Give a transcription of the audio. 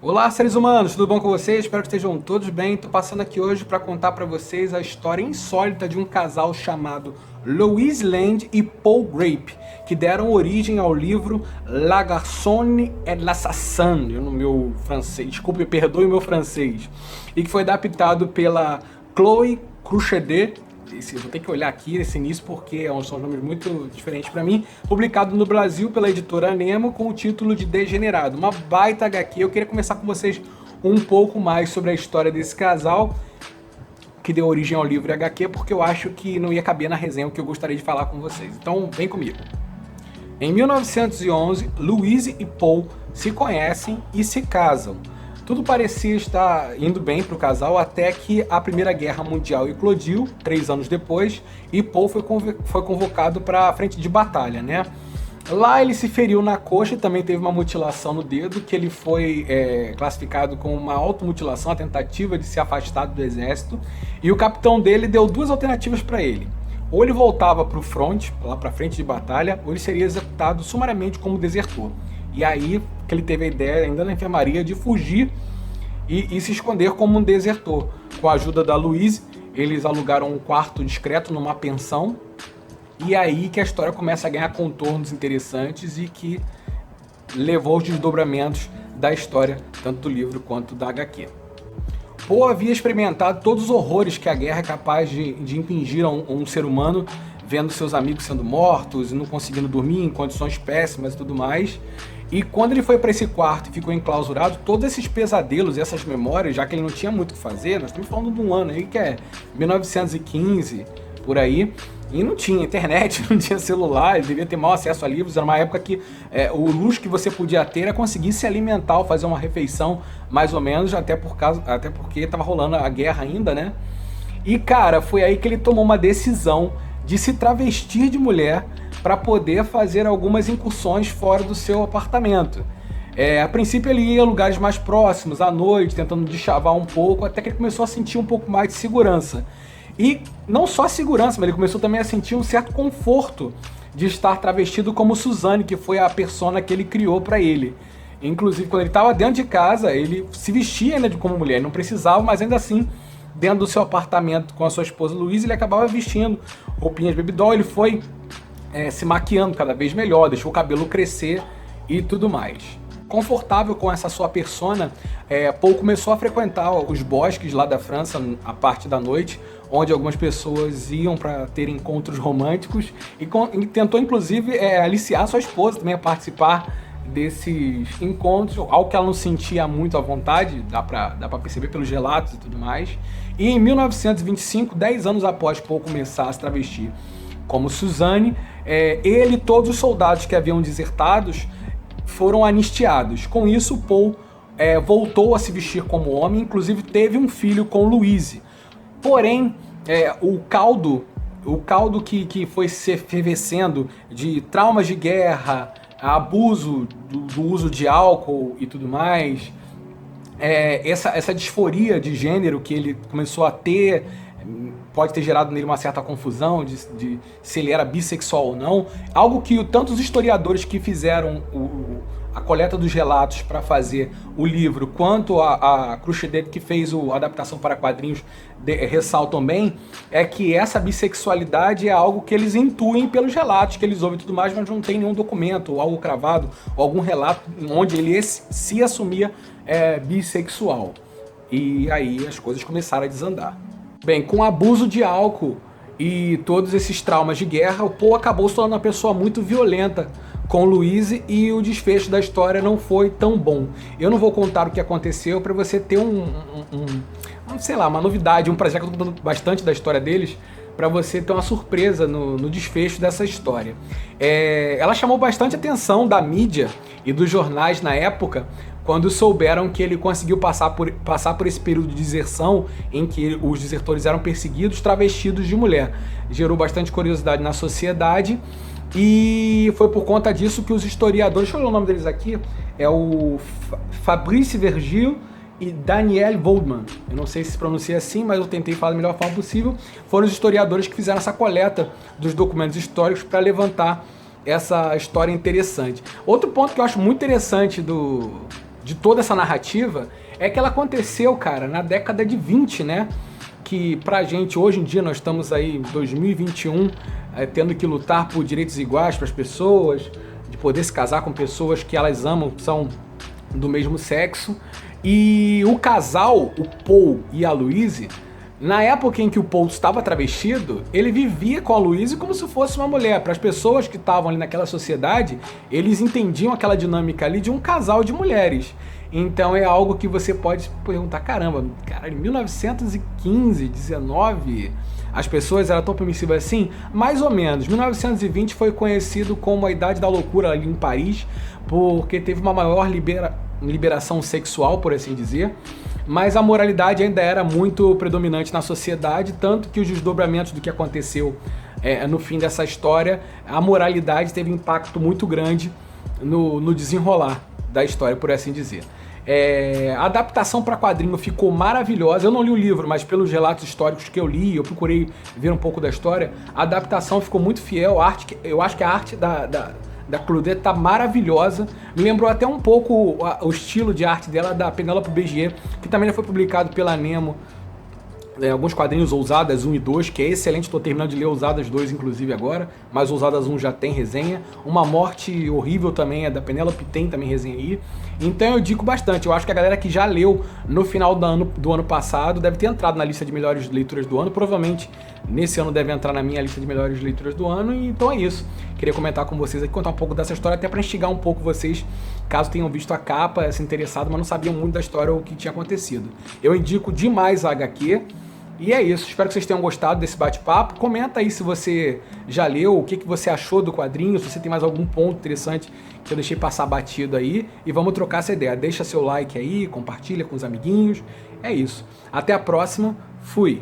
Olá, seres humanos, tudo bom com vocês? Espero que estejam todos bem. Estou passando aqui hoje para contar para vocês a história insólita de um casal chamado Louise Land e Paul Grape, que deram origem ao livro La Garçonne et l'Assassin, no meu francês, desculpe, perdoe o meu francês, e que foi adaptado pela Chloé Cruchedé. Vou ter que olhar aqui esse início porque são nomes muito diferentes para mim. Publicado no Brasil pela editora Nemo com o título de Degenerado. Uma baita HQ. Eu queria conversar com vocês um pouco mais sobre a história desse casal que deu origem ao livro HQ, porque eu acho que não ia caber na resenha o que eu gostaria de falar com vocês. Então, vem comigo. Em 1911, Louise e Paul se conhecem e se casam. Tudo parecia estar indo bem para o casal até que a Primeira Guerra Mundial eclodiu, 3 anos depois, e Paul foi convocado para a frente de batalha, né? Lá ele se feriu na coxa e também teve uma mutilação no dedo, que ele foi classificado como uma automutilação, a tentativa de se afastar do exército, e o capitão dele deu 2 alternativas para ele. Ou ele voltava para o front, lá para a frente de batalha, ou ele seria executado sumariamente como desertor. E aí que ele teve a ideia, ainda na enfermaria, de fugir e se esconder como um desertor. Com a ajuda da Louise, eles alugaram um quarto discreto numa pensão. E aí que a história começa a ganhar contornos interessantes e que levou aos desdobramentos da história, tanto do livro quanto da HQ. Poe havia experimentado todos os horrores que a guerra é capaz de impingir a um ser humano, vendo seus amigos sendo mortos e não conseguindo dormir em condições péssimas e tudo mais. E quando ele foi para esse quarto e ficou enclausurado, todos esses pesadelos e essas memórias, já que ele não tinha muito o que fazer, nós estamos falando de um ano aí que é 1915, por aí, e não tinha internet, não tinha celular, ele devia ter mau acesso a livros, era uma época que o luxo que você podia ter era conseguir se alimentar ou fazer uma refeição, mais ou menos, até porque estava rolando a guerra ainda, né? E cara, foi aí que ele tomou uma decisão de se travestir de mulher para poder fazer algumas incursões fora do seu apartamento. A princípio ele ia a lugares mais próximos, à noite, tentando deschavar um pouco, até que ele começou a sentir um pouco mais de segurança. E não só segurança, mas ele começou também a sentir um certo conforto de estar travestido como Suzanne, que foi a persona que ele criou para ele. Inclusive, quando ele estava dentro de casa, ele se vestia ainda como mulher, ele não precisava, mas ainda assim, dentro do seu apartamento com a sua esposa Louise, ele acabava vestindo roupinhas baby doll, ele foi se maquiando cada vez melhor, deixou o cabelo crescer e tudo mais. Confortável com essa sua persona, Paul começou a frequentar os bosques lá da França, a parte da noite, onde algumas pessoas iam para ter encontros românticos e tentou inclusive aliciar sua esposa também a participar desses encontros, algo que ela não sentia muito à vontade, dá pra perceber pelos relatos e tudo mais. E em 1925, 10 anos após Paul começar a se travestir como Suzanne, ele e todos os soldados que haviam desertados foram anistiados. Com isso, Paul voltou a se vestir como homem, inclusive teve um filho com Louise. Porém, o caldo que foi se efervescendo de traumas de guerra, abuso do uso de álcool e tudo mais, essa disforia de gênero que ele começou a ter, pode ter gerado nele uma certa confusão de se ele era bissexual ou não, algo que tantos historiadores que fizeram a coleta dos relatos para fazer o livro, quanto a Cruchedé, que fez a adaptação para quadrinhos, ressaltam bem, é que essa bissexualidade é algo que eles intuem pelos relatos que eles ouvem e tudo mais, mas não tem nenhum documento, ou algo cravado, ou algum relato onde ele se assumia bissexual. E aí as coisas começaram a desandar. Bem, com o abuso de álcool e todos esses traumas de guerra, o Paul acabou se tornando uma pessoa muito violenta com Louise e o desfecho da história não foi tão bom. Eu não vou contar o que aconteceu para você ter sei lá, uma novidade, um prazer, que eu tô contando bastante da história deles, para você ter uma surpresa no desfecho dessa história. Ela chamou bastante atenção da mídia e dos jornais na época, quando souberam que ele conseguiu passar por esse período de deserção em que os desertores eram perseguidos, travestidos de mulher. Gerou bastante curiosidade na sociedade e foi por conta disso que os historiadores, deixa eu ler o nome deles aqui, é o Fabrice Vergil e Daniel Waldman, eu não sei se pronuncia assim, mas eu tentei falar da melhor forma possível, foram os historiadores que fizeram essa coleta dos documentos históricos para levantar essa história interessante. Outro ponto que eu acho muito interessante de toda essa narrativa é que ela aconteceu, cara, na década de 20, né? Que pra gente, hoje em dia, nós estamos aí em 2021, tendo que lutar por direitos iguais para as pessoas, de poder se casar com pessoas que elas amam, que são do mesmo sexo. E o casal, o Paul e a Louise, na época em que o Paul estava travestido, ele vivia com a Louise como se fosse uma mulher. Para as pessoas que estavam ali naquela sociedade, eles entendiam aquela dinâmica ali de um casal de mulheres. Então é algo que você pode perguntar, caramba, cara, em 1915, 19, as pessoas eram tão permissivas assim? Mais ou menos. 1920 foi conhecido como a Idade da Loucura ali em Paris, porque teve uma maior liberação sexual, por assim dizer, mas a moralidade ainda era muito predominante na sociedade, tanto que os desdobramentos do que aconteceu no fim dessa história, a moralidade teve um impacto muito grande no desenrolar da história, por assim dizer. A adaptação para quadrinho ficou maravilhosa. Eu não li o livro, mas pelos relatos históricos que eu li, eu procurei ver um pouco da história, a adaptação ficou muito fiel. Eu acho que a arte da Claudette tá maravilhosa. Me lembrou até um pouco o estilo de arte dela da Penélope Bergier, que também já foi publicado pela Nemo. Alguns quadrinhos Ousadas 1 e 2, que é excelente, estou terminando de ler Ousadas 2 inclusive agora, mas Ousadas 1 já tem resenha. Uma Morte Horrível também é da Penélope, tem também resenha aí. Então eu digo bastante, eu acho que a galera que já leu no final do ano passado deve ter entrado na lista de melhores leituras do ano, provavelmente nesse ano deve entrar na minha lista de melhores leituras do ano, e então é isso. Queria comentar com vocês aqui, contar um pouco dessa história, até para instigar um pouco vocês, caso tenham visto a capa, se interessado, mas não sabiam muito da história ou o que tinha acontecido. Eu indico demais a HQ. E é isso, espero que vocês tenham gostado desse bate-papo. Comenta aí se você já leu, o que você achou do quadrinho, se você tem mais algum ponto interessante que eu deixei passar batido aí. E vamos trocar essa ideia. Deixa seu like aí, compartilha com os amiguinhos. É isso. Até a próxima. Fui!